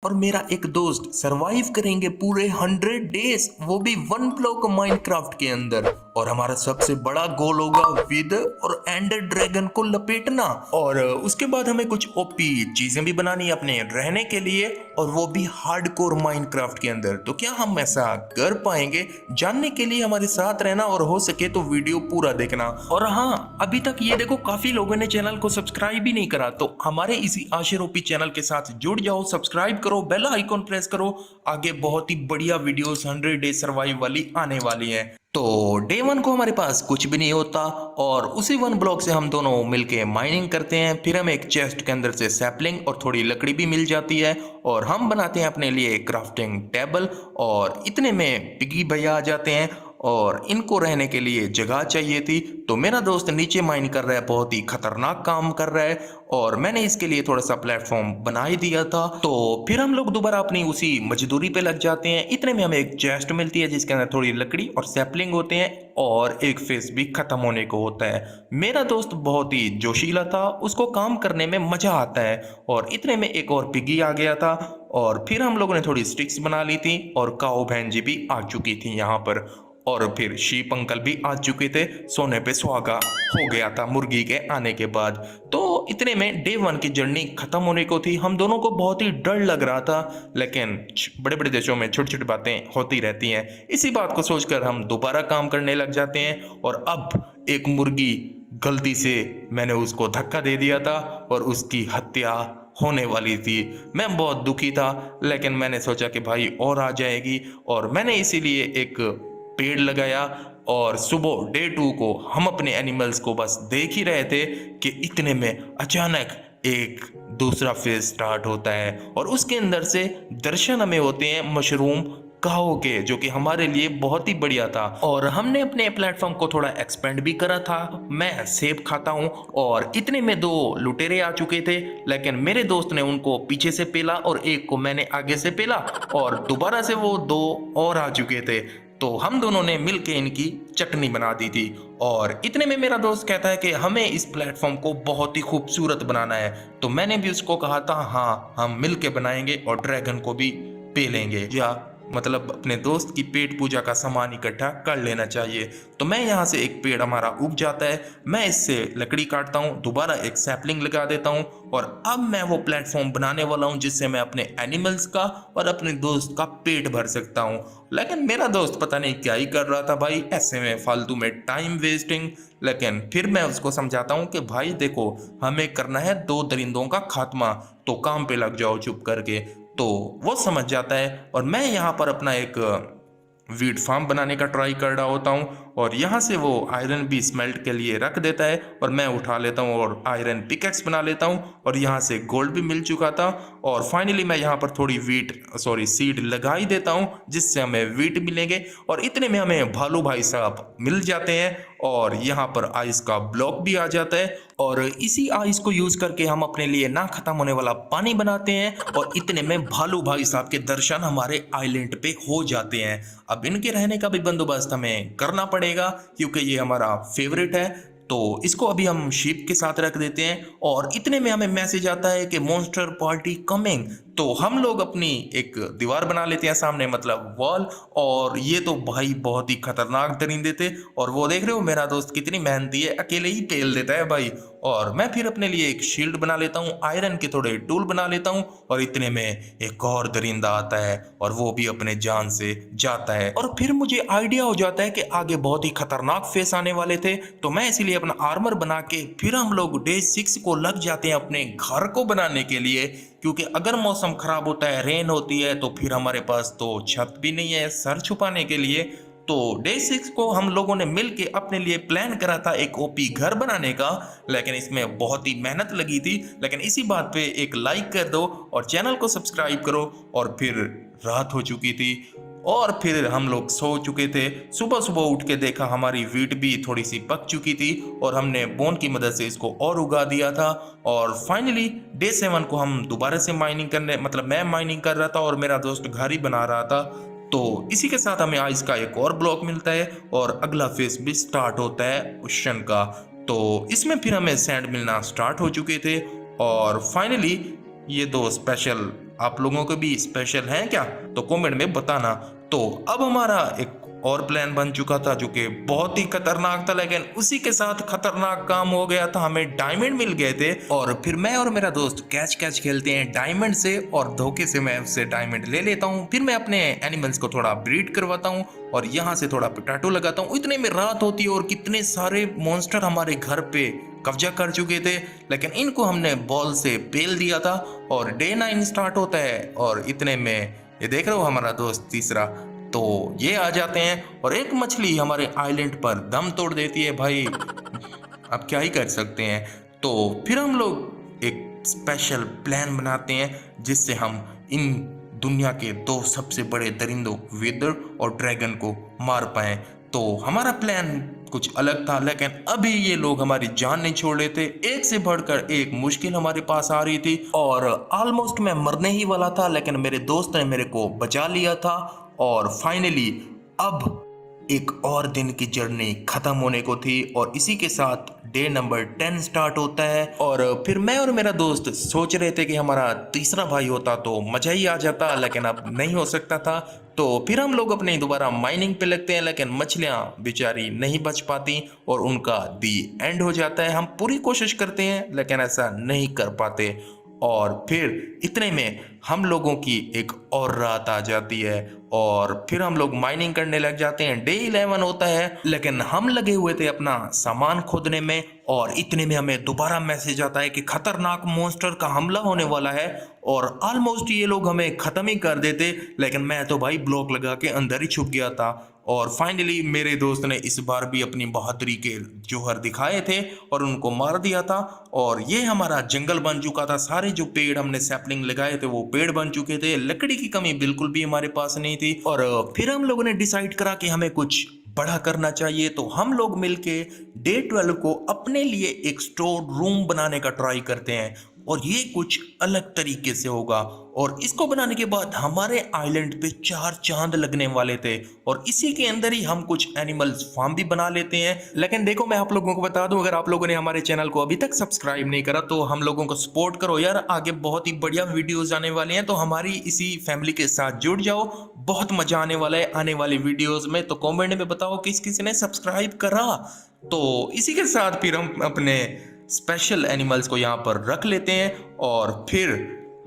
और मेरा एक दोस्त सरवाइव करेंगे पूरे 100 डेज, वो भी वन ब्लॉक माइनक्राफ्ट के अंदर। और हमारा सबसे बड़ा गोल होगा विदर और एंडर ड्रैगन को लपेटना। और उसके बाद हमें कुछ ओपी चीजें भी बनानी है अपने रहने के लिए, और वो भी हार्डकोर माइनक्राफ्ट के अंदर। तो क्या हम ऐसा कर पाएंगे? जानने के लिए हमारे साथ रहना, और हो सके तो वीडियो पूरा देखना। और हाँ, अभी तक ये देखो काफी लोगों ने चैनल को सब्सक्राइब भी नहीं करा, तो हमारे इसी आशिर ओपी चैनल के साथ जुड़ जाओ, सब्सक्राइब करो, बेल आइकॉन प्रेस करो। आगे बहुत ही बढ़िया वीडियोस 100 डे सर्वाइव वाली आने वाली है। तो डे 1 को हमारे पास कुछ भी नहीं होता, और उसी वन ब्लॉक से हम दोनों मिलके माइनिंग करते हैं। फिर हमें एक चेस्ट के अंदर से सैपलिंग और थोड़ी लकड़ी भी मिल जाती है, और हम बनाते हैं अपने लिए क्राफ्टिंग टेबल। और इतने में पिगी भैया आ जाते हैं, और इनको रहने के लिए जगह चाहिए थी। तो मेरा दोस्त नीचे माइन कर रहा है, बहुत ही खतरनाक काम कर रहा है, और मैंने इसके लिए थोड़ा सा प्लेटफॉर्म बना ही दिया था। तो फिर हम लोग दोबारा अपनी उसी मजदूरी पे लग जाते हैं। इतने में हमें एक चेस्ट मिलती है जिसके अंदर थोड़ी लकड़ी और सैपलिंग होते हैं, और एक फेस भी खत्म होने को होता है। मेरा दोस्त बहुत ही जोशीला था, उसको काम करने में मजा आता है। और इतने में एक और पिगी आ गया था, और फिर हम लोगों ने थोड़ी स्टिक्स बना ली थी, और काऊ बहन जी भी आ चुकी थी यहाँ पर, और फिर शीप अंकल भी आ चुके थे। सोने पे सुहागा हो गया था मुर्गी के आने के बाद। तो इतने में डे 1 की जर्नी खत्म होने को थी। हम दोनों को बहुत ही डर लग रहा था, लेकिन बड़े बड़े देशों में छोटी छोटी बातें होती रहती हैं। इसी बात को सोचकर हम दोबारा काम करने लग जाते हैं। और अब एक मुर्गी, गलती से मैंने उसको धक्का दे दिया था, और उसकी हत्या होने वाली थी। मैं बहुत दुखी था, लेकिन मैंने सोचा कि भाई और आ जाएगी, और मैंने इसीलिए एक पेड़ लगाया। और सुबह डे 2 को हम अपने एनिमल्स को बस देख ही रहे थे कि इतने में अचानक एक दूसरा फेज स्टार्ट होता है, और उसके अंदर से दर्शन हमें होते हैं मशरूम काहो के, जो कि हमारे लिए बहुत ही बढ़िया था। और हमने अपने प्लेटफॉर्म को थोड़ा एक्सपेंड भी करा था। मैं सेब खाता हूँ, और इतने में 2 लुटेरे आ चुके थे, लेकिन मेरे दोस्त ने उनको पीछे से पेला, और एक को मैंने आगे से पेला, और दोबारा से वो 2 और आ चुके थे। तो हम दोनों ने मिलके इनकी चटनी बना दी थी। और इतने में मेरा दोस्त कहता है कि हमें इस प्लेटफॉर्म को बहुत ही खूबसूरत बनाना है। तो मैंने भी उसको कहा था हाँ, हम मिलके बनाएंगे, और ड्रैगन को भी पेलेंगे, या मतलब अपने दोस्त की पेट पूजा का सामान इकट्ठा कर लेना चाहिए। तो मैं यहाँ से एक पेड़ हमारा उग जाता है, मैं इससे लकड़ी काटता हूँ, दोबारा एक सैपलिंग लगा देता हूँ, और अब मैं वो प्लेटफॉर्म बनाने वाला हूँ जिससे मैं अपने एनिमल्स का और अपने दोस्त का पेट भर सकता हूँ। लेकिन मेरा दोस्त पता नहीं क्या ही कर रहा था भाई, ऐसे में फालतू में टाइम वेस्टिंग। लेकिन फिर मैं उसको समझाता हूँ कि भाई देखो, हमें करना है 2 दरिंदों का खात्मा, तो काम पे लग जाओ चुप करके। तो वो समझ जाता है, और मैं यहाँ पर अपना एक वीट फार्म बनाने का ट्राई कर रहा होता हूँ, और यहाँ से वो आयरन भी स्मेल्ट के लिए रख देता है, और मैं उठा लेता हूँ और आयरन पिकेक्स बना लेता हूँ। और यहाँ से गोल्ड भी मिल चुका था, और फाइनली मैं यहाँ पर थोड़ी सीड लगा ही देता हूँ जिससे हमें वीट मिलेंगे। और इतने में हमें भालू भाई साहब मिल जाते हैं, और यहाँ पर आइस का ब्लॉक भी आ जाता है, और इसी आइस को यूज करके हम अपने लिए ना खत्म होने वाला पानी बनाते हैं। और इतने में भालू भाई साहब के दर्शन हमारे आइलैंड पे हो जाते हैं। अब इनके रहने का भी बंदोबस्त हमें करना पड़ेगा, क्योंकि ये हमारा फेवरेट है। तो इसको अभी हम शीप के साथ रख देते हैं, और इतने में हमें मैसेज आता है कि मॉन्स्टर पार्टी कमिंग। तो हम लोग अपनी एक दीवार बना लेते हैं सामने, मतलब वॉल। और ये तो भाई बहुत ही खतरनाक दरिंदे थे, और वो देख रहे हो मेरा दोस्त कितनी मेहनती है, अकेले ही पेल देता है भाई। और मैं फिर अपने लिए एक शील्ड बना लेता हूँ, आयरन के थोड़े टूल बना लेता हूँ, और इतने में एक और दरिंदा आता है, और वो भी अपने जान से जाता है। और फिर मुझे आइडिया हो जाता है कि आगे बहुत ही खतरनाक फेस आने वाले थे, तो मैं इसीलिए अपना आर्मर बना के फिर हम लोग डे 6 को लग जाते हैं अपने घर को बनाने के लिए। क्योंकि अगर मौसम खराब होता है, रेन होती है, तो फिर हमारे पास तो छत भी नहीं है सर छुपाने के लिए। तो डे 6 को हम लोगों ने मिलके अपने लिए प्लान करा था एक ओपी घर बनाने का, लेकिन इसमें बहुत ही मेहनत लगी थी। लेकिन इसी बात पे एक लाइक कर दो, और चैनल को सब्सक्राइब करो। और फिर रात हो चुकी थी, और फिर हम लोग सो चुके थे। सुबह सुबह उठ के देखा हमारी वीट भी थोड़ी सी पक चुकी थी, और हमने बोन की मदद से इसको और उगा दिया था। और फाइनली डे 7 को हम दोबारा से माइनिंग करने, मतलब मैं माइनिंग कर रहा था और मेरा दोस्त घर ही बना रहा था। तो इसी के साथ हमें आइस का एक और ब्लॉक मिलता है, और अगला फेज भी स्टार्ट होता है ओशन का। तो इसमें फिर हमें सैंड मिलना स्टार्ट हो चुके थे, और फाइनली ये 2 स्पेशल आप लोगों को भी स्पेशल है क्या? तो कमेंट में बताना। तो अब हमारा एक और प्लान बन चुका था जो कि बहुत ही खतरनाक था, लेकिन उसी के साथ खतरनाक काम हो गया था। हमें डायमंड मिल गए थे और फिर मैं और मेरा दोस्त कैच कैच खेलते हैं डायमंड से, और धोखे से मैं उससे डायमंड ले लेता हूँ। फिर मैं अपने एनिमल्स को थोड़ा ब्रीड करवाता हूँ और यहाँ से थोड़ा पोटैटो लगाता हूँ। इतने में रात होती है और कितने सारे मॉन्स्टर हमारे घर पे कब्जा कर चुके थे, लेकिन इनको हमने बॉल से पेल दिया था और डे 9 स्टार्ट होता है। और इतने में ये देख रहे हो हमारा दोस्त तीसरा, तो ये आ जाते हैं और एक मछली हमारे आइलैंड पर दम तोड़ देती है भाई। अब क्या ही कर सकते हैं। तो फिर हम लोग एक स्पेशल प्लान बनाते हैं जिससे हम इन दुनिया के दो सबसे बड़े दरिंदों विदर और ड्रैगन को मार पाए। तो हमारा प्लान कुछ अलग था, लेकिन अभी ये लोग हमारी जान नहीं छोड़ रहे थे। एक से बढ़कर एक मुश्किल हमारे पास आ रही थी और ऑलमोस्ट मैं मरने ही वाला था, लेकिन मेरे दोस्त ने मेरे को बचा लिया था। और फाइनली अब एक और दिन की जर्नी खत्म होने को थी और इसी के साथ डे नंबर 10 स्टार्ट होता है। और फिर मैं और मेरा दोस्त सोच रहे थे कि हमारा तीसरा भाई होता तो मजा ही आ जाता, लेकिन अब नहीं हो सकता था। तो फिर हम लोग अपने दोबारा माइनिंग पे लगते हैं, लेकिन मछलियां बेचारी नहीं बच पाती और उनका दी एंड हो जाता है। हम पूरी कोशिश करते हैं लेकिन ऐसा नहीं कर पाते। और फिर इतने में हम लोगों की एक और रात आ जाती है और फिर हम लोग माइनिंग करने लग जाते हैं। डे 11 होता है, लेकिन हम लगे हुए थे अपना सामान खोदने में और इतने में हमें दोबारा मैसेज आता है कि खतरनाक मॉन्स्टर का हमला होने वाला है और ऑलमोस्ट ये लोग हमें खत्म ही कर देते, लेकिन मैं तो भाई ब्लॉक लगा के अंदर ही छुप गया था। और फाइनली मेरे दोस्त ने इस बार भी अपनी बहादुरी के जौहर दिखाए थे और उनको मार दिया था और ये हमारा जंगल बन चुका था। सारे जो पेड़ हमने सैपलिंग लगाए थे वो पेड़ बन चुके थे। लकड़ी की कमी बिल्कुल भी हमारे पास नहीं थी। और फिर हम लोगों ने डिसाइड करा कि हमें कुछ बड़ा करना चाहिए। तो हम लोग मिलके डे 12 को अपने लिए एक स्टोर रूम बनाने का ट्राई करते हैं और ये कुछ अलग तरीके से होगा। और इसको बनाने के बाद हमारे आइलैंड पे 4 चांद लगने वाले थे और इसी के अंदर ही हम कुछ एनिमल्स फार्म भी बना लेते हैं। लेकिन देखो मैं आप लोगों को बता दूं, अगर आप लोगों ने हमारे चैनल को अभी तक सब्सक्राइब नहीं करा तो हम लोगों को सपोर्ट करो यार। आगे बहुत ही बढ़िया वीडियोस आने वाले हैं, तो हमारी इसी फैमिली के साथ जुड़ जाओ। बहुत मजा आने वाला है आने वाली वीडियोस में। तो कमेंट में बताओ किस किसी ने सब्सक्राइब करा। तो इसी के साथ फिर हम अपने स्पेशल एनिमल्स को यहाँ पर रख लेते हैं और फिर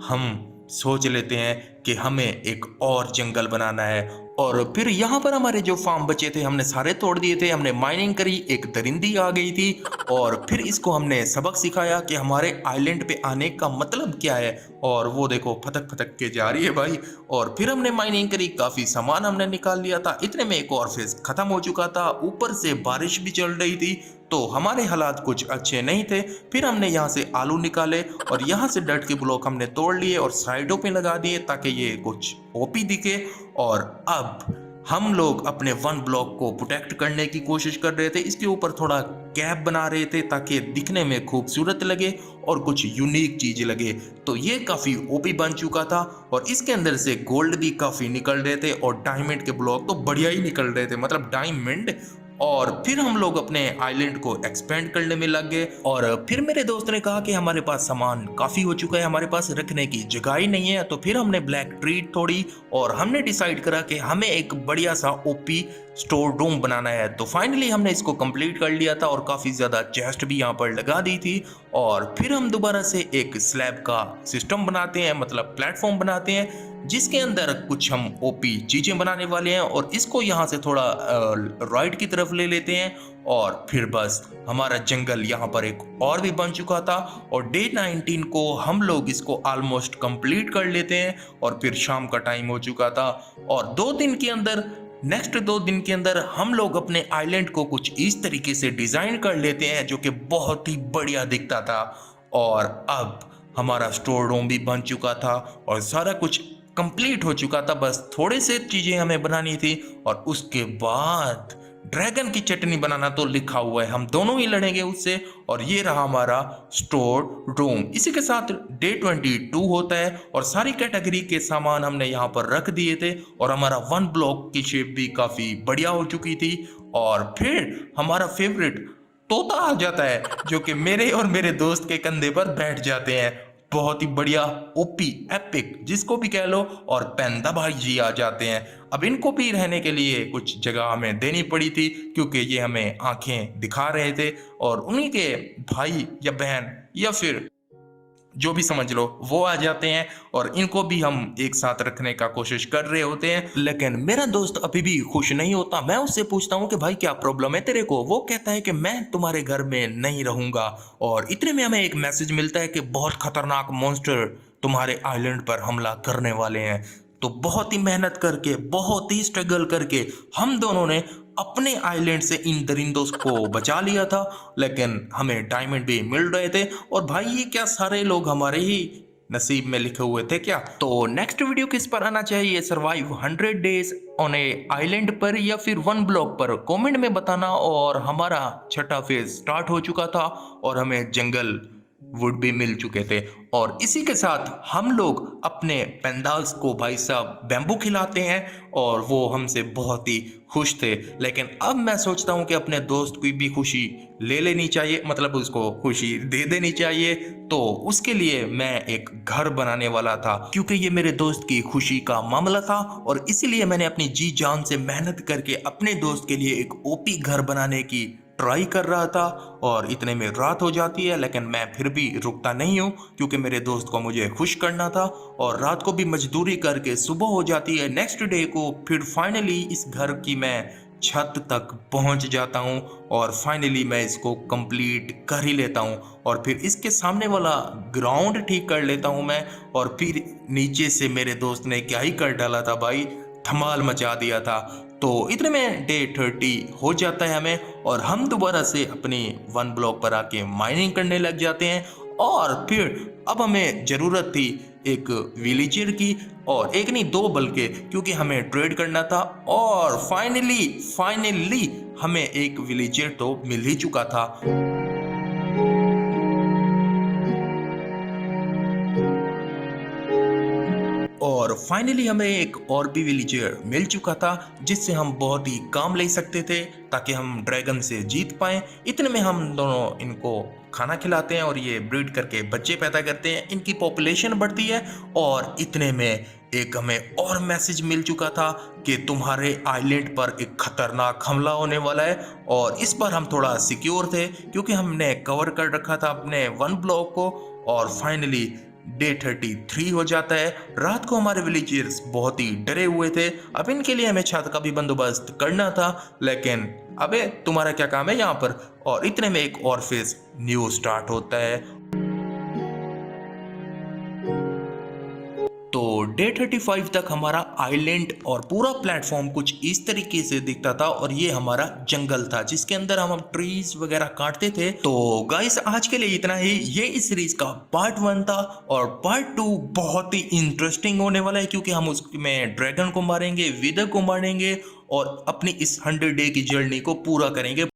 हम सोच लेते हैं कि हमें एक और जंगल बनाना है। और फिर यहाँ पर हमारे जो फार्म बचे थे हमने सारे तोड़ दिए थे। हमने माइनिंग करी, एक दरिंदी आ गई थी और फिर इसको हमने सबक सिखाया कि हमारे आइलैंड पे आने का मतलब क्या है। और वो देखो फटक फटक के जा रही है भाई। और फिर हमने माइनिंग करी, काफी सामान हमने निकाल लिया था। इतने में एक और फेज खत्म हो चुका था, ऊपर से बारिश भी चल रही थी तो हमारे हालात कुछ अच्छे नहीं थे। फिर हमने यहाँ से आलू निकाले और यहाँ से डर्ट के ब्लॉक हमने तोड़ लिए और साइडों पे लगा दिए ताकि ये कुछ ओपी दिखे। और अब हम लोग अपने वन ब्लॉक को प्रोटेक्ट करने की कोशिश कर रहे थे। इसके ऊपर थोड़ा कैप बना रहे थे ताकि दिखने में खूबसूरत लगे और कुछ यूनिक चीज लगे। तो ये काफी ओपी बन चुका था और इसके अंदर से गोल्ड भी काफी निकल रहे थे और डायमंड के ब्लॉक तो बढ़िया ही निकल रहे थे, मतलब डायमंड। और फिर हम लोग अपने आइलैंड को एक्सपेंड करने में लग गए। और फिर मेरे दोस्त ने कहा कि हमारे पास सामान काफी हो चुका है, हमारे पास रखने की जगह ही नहीं है। तो फिर हमने ब्लैक ट्रीट तोड़ी और हमने डिसाइड करा कि हमें एक बढ़िया सा ओपी स्टोर रूम बनाना है। तो फाइनली हमने इसको कंप्लीट कर लिया था और काफी ज्यादा चेस्ट भी यहाँ पर लगा दी थी। और फिर हम दोबारा से एक स्लैब का सिस्टम बनाते हैं, मतलब प्लेटफॉर्म बनाते हैं जिसके अंदर कुछ हम ओपी चीजें बनाने वाले हैं। और इसको यहाँ से थोड़ा राइट की तरफ ले लेते हैं और फिर बस हमारा जंगल यहाँ पर एक और भी बन चुका था। और डे 19 को हम लोग इसको ऑलमोस्ट कंप्लीट कर लेते हैं और फिर शाम का टाइम हो चुका था। और 2 दिन के अंदर, नेक्स्ट 2 दिन के अंदर हम लोग अपने आइलैंड को कुछ इस तरीके से डिजाइन कर लेते हैं जो कि बहुत ही बढ़िया दिखता था। और अब हमारा स्टोर रूम भी बन चुका था और सारा कुछ कंप्लीट हो चुका था। बस थोड़े से चीजें हमें बनानी थी और उसके बाद ड्रैगन की चटनी बनाना तो लिखा हुआ है, हम दोनों ही लड़ेंगे उससे। और ये रहा हमारा स्टोर रूम। इसी के साथ डे 22 होता है और सारी कैटेगरी के सामान हमने यहाँ पर रख दिए थे और हमारा वन ब्लॉक की शेप भी काफी बढ़िया हो चुकी थी। और फिर हमारा फेवरेट तोता आ जाता है जो कि मेरे और मेरे दोस्त के कंधे पर बैठ जाते हैं। बहुत ही बढ़िया ओपी एपिक जिसको भी कह लो, और पेंदा भाई जी आ जाते हैं। अब इनको भी रहने के लिए कुछ जगह हमें देनी पड़ी थी क्योंकि ये हमें आंखें दिखा रहे थे, और उन्हीं के भाई या बहन या फिर जो भी समझ लो वो आ जाते हैं, और इनको भी हम एक साथ रखने का कोशिश कर रहे होते हैं। लेकिन मेरा दोस्त अभी भी खुश नहीं होता। मैं उससे पूछता हूँ कि भाई क्या प्रॉब्लम है तेरे को? वो कहता है कि मैं तुम्हारे घर में नहीं रहूंगा। और इतने में हमें एक मैसेज मिलता है कि बहुत खतरनाक मॉन्स्टर तुम्हारे आइलैंड पर हमला करने वाले हैं। तो बहुत ही मेहनत करके, बहुत ही स्ट्रगल करके हम दोनों ने अपने आइलैंड से इन दरिंदों को बचा लिया था, लेकिन हमें डायमंड भी मिल रहे थे। और भाई ये क्या सारे लोग हमारे ही नसीब में लिखे हुए थे क्या? तो नेक्स्ट वीडियो किस पर आना चाहिए, survive 100 days on A island पर या फिर वन ब्लॉक पर, कमेंट में बताना। और हमारा छठा फेज स्टार्ट हो चुका था और हमें जंगल वुड भी मिल चुके थे, और इसी के साथ हम लोग अपने पेंदाल्स को भाई साहब बैम्बू खिलाते हैं और वो हमसे बहुत ही खुश थे। लेकिन अब मैं सोचता हूँ कि अपने दोस्त की भी खुशी ले लेनी चाहिए, मतलब उसको खुशी दे देनी चाहिए। तो उसके लिए मैं एक घर बनाने वाला था क्योंकि ये मेरे दोस्त की खुशी का मामला था, और इसीलिए मैंने अपनी जी जान से मेहनत करके अपने दोस्त के लिए एक ओपी घर बनाने की ट्राई कर रहा था। और इतने में रात हो जाती है, लेकिन मैं फिर भी रुकता नहीं हूँ क्योंकि मेरे दोस्त को मुझे खुश करना था। और रात को भी मजदूरी करके सुबह हो जाती है नेक्स्ट डे को। फिर फाइनली इस घर की मैं छत तक पहुंच जाता हूं, और फाइनली मैं इसको कंप्लीट कर ही लेता हूं। और फिर इसके सामने वाला ग्राउंड ठीक कर लेता हूं मैं। और फिर नीचे से मेरे दोस्त ने क्या ही कर डाला था भाई, धमाल मचा दिया था। तो इतने में डे 30 हो जाता है हमें, और हम दोबारा से अपनी वन ब्लॉक पर आके माइनिंग करने लग जाते हैं। और फिर अब हमें ज़रूरत थी एक विलेजर की, और एक नहीं दो बल्कि, क्योंकि हमें ट्रेड करना था। और फाइनली हमें एक विलेजर तो मिल ही चुका था। और फाइनली हमें एक और भी विलेजर मिल चुका था जिससे हम बहुत ही काम ले सकते थे ताकि हम ड्रैगन से जीत पाएं। इतने में हम दोनों इनको खाना खिलाते हैं और ये ब्रीड करके बच्चे पैदा करते हैं, इनकी पॉपुलेशन बढ़ती है। और इतने में एक हमें और मैसेज मिल चुका था कि तुम्हारे आइलैंड पर एक खतरनाक हमला होने वाला है। और इस पर हम थोड़ा सिक्योर थे क्योंकि हमने कवर कर रखा था अपने वन ब्लॉक को। और फाइनली डे 33 हो जाता है। रात को हमारे विलेजर्स बहुत ही डरे हुए थे। अब इनके लिए हमें छत का भी बंदोबस्त करना था, लेकिन अबे तुम्हारा क्या काम है यहाँ पर? और इतने में एक और फेज न्यू स्टार्ट होता है। तो डे 35 तक हमारा आइलैंड और पूरा प्लेटफॉर्म कुछ इस तरीके से दिखता था, और ये हमारा जंगल था जिसके अंदर हम ट्रीज वगैरह काटते थे। तो गाइस आज के लिए इतना ही। ये इस सीरीज का पार्ट 1 था, और पार्ट 2 बहुत ही इंटरेस्टिंग होने वाला है क्योंकि हम उसमें ड्रैगन को मारेंगे, विदर को मारेंगे, और अपनी इस 100 डे की जर्नी को पूरा करेंगे।